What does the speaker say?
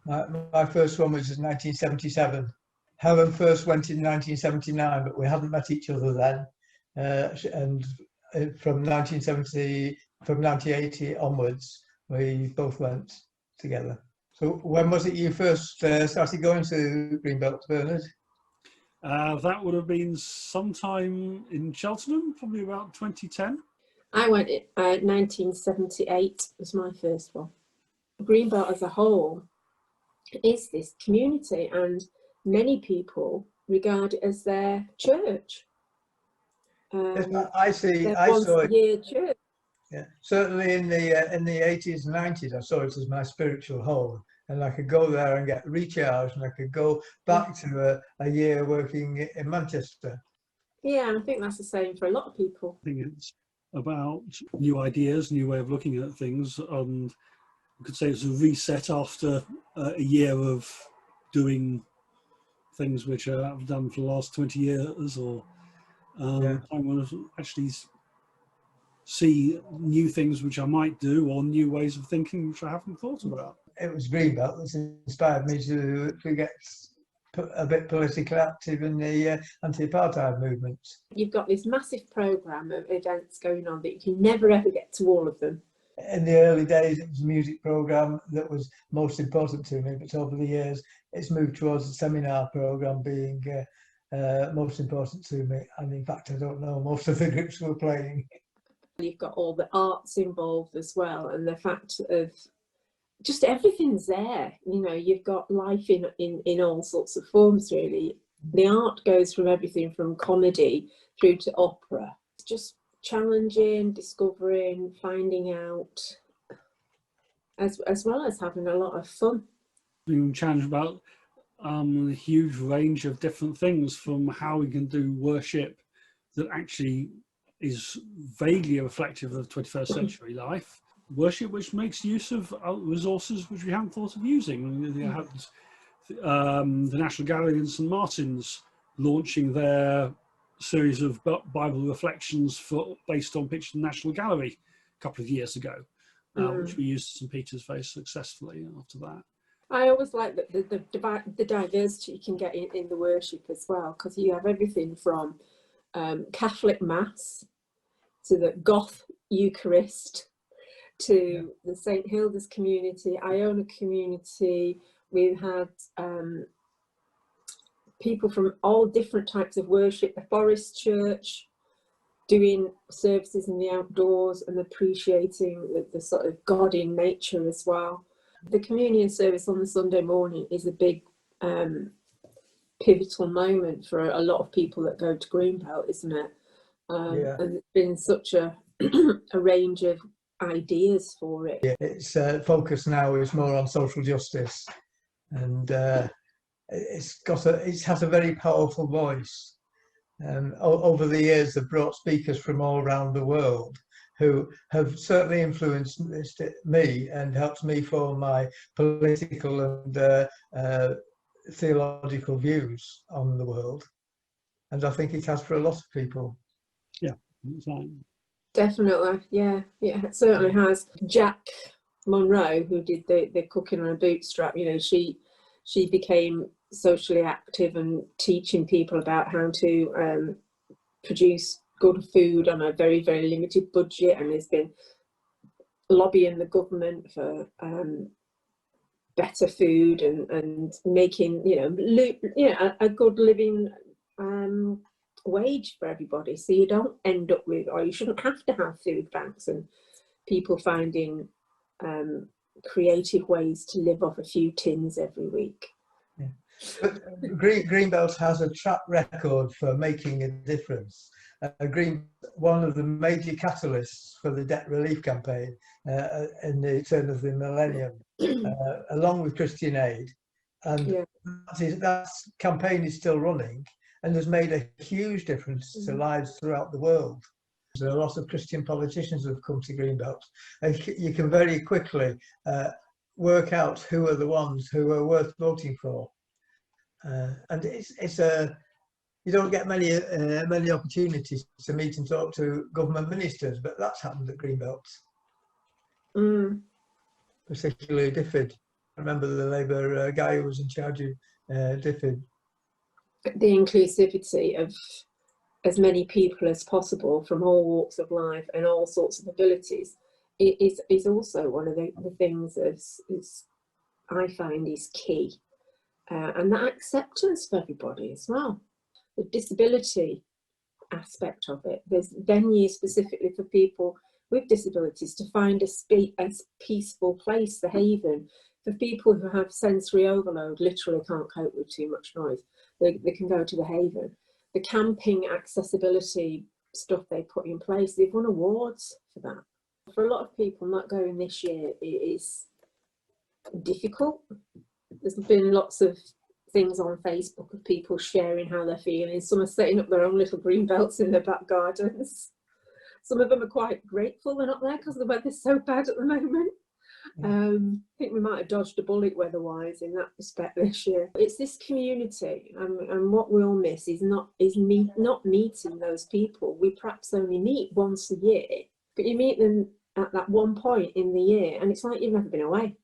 My first one was in 1977. Helen first went in 1979, but we hadn't met each other then. And from 1980 onwards, we both went together. So when was it you first started going to Greenbelt, Bernard? That would have been sometime in Cheltenham, probably about 2010. I went 1978 was my first one. Greenbelt as a whole is this community, and many people regard it as their church. I saw it. Year church. Yeah, certainly in the 80s and 90s, I saw it as my spiritual home, and I could go there and get recharged, and I could go back to a year working in Manchester. Yeah, I think that's the same for a lot of people. I think it's about new ideas, new way of looking at things, and I could say it's a reset after a year of doing things which I've done for the last 20 years, or I want to actually see new things which I might do, or new ways of thinking which I haven't thought about. It was Greenbelt that inspired me to get a bit politically active in the anti-apartheid movement. You've got this massive programme of events going on that you can never ever get to all of them. In the early days, it was a music programme that was most important to me, but over the years, it's moved towards the seminar programme being most important to me. And in fact, I don't know most of the groups we're playing. You've got all the arts involved as well, and the fact of just everything's there. You know, you've got life in all sorts of forms, really. The art goes from everything from comedy through to opera. It's just challenging, discovering, finding out, as well as having a lot of fun. Being challenged about a huge range of different things, from how we can do worship that actually is vaguely reflective of 21st century life, worship which makes use of resources which we haven't thought of using. You had the National Gallery in St Martin's launching their series of Bible reflections based on pictures of the National Gallery a couple of years ago, which we used at St Peter's very successfully after that. I always like the diversity you can get in the worship as well, because you have everything from Catholic Mass to the Goth Eucharist to the St Hilda's community, Iona community. We've had people from all different types of worship, the Forest Church doing services in the outdoors and appreciating the sort of God in nature as well. The communion service on the Sunday morning is a big pivotal moment for a lot of people that go to Greenbelt, isn't it? And it's been such a range of ideas for it. Yeah, its focus now is more on social justice, and it has a very powerful voice. Over the years, they've brought speakers from all around the world who have certainly influenced me and helped me form my political and theological views on the world. And I think it has for a lot of people. Yeah, definitely. Yeah, it certainly has. Jack Monroe, who did the Cooking on a Bootstrap, you know, she became socially active and teaching people about how to produce good food on a very, very limited budget, and has been lobbying the government for better food and making, a good living wage for everybody, so you don't end up with, or you shouldn't have to have food banks, and people finding creative ways to live off a few tins every week. Yeah. But Greenbelt has a track record for making a difference. One of the major catalysts for the debt relief campaign in the turn of the millennium, along with Christian Aid, and that campaign is still running and has made a huge difference to lives throughout the world. There are a lot of Christian politicians who have come to Greenbelt, and you can very quickly work out who are the ones who are worth voting for. And you don't get many opportunities to meet and talk to government ministers, but that's happened at Greenbelt. Particularly Diffid. remember the Labour guy who was in charge of DFID. The inclusivity of as many people as possible from all walks of life and all sorts of abilities is also one of the things that is I find is key. And that acceptance for everybody as well. The disability aspect of it. There's venues specifically for people with disabilities to find a peaceful place, the haven. For people who have sensory overload, literally can't cope with too much noise, they can go to the haven. The camping accessibility stuff they put in place, they've won awards for that. For a lot of people, not going this year is difficult. There's been lots of things on Facebook of people sharing how they're feeling. Some are setting up their own little green belts in their back gardens. Some of them are quite grateful they're not there because the weather's so bad at the moment. I think we might have dodged a bullet weather-wise in that respect this year. It's this community, and what we'll miss is not meeting those people. We perhaps only meet once a year, but you meet them at that one point in the year, and it's like you've never been away.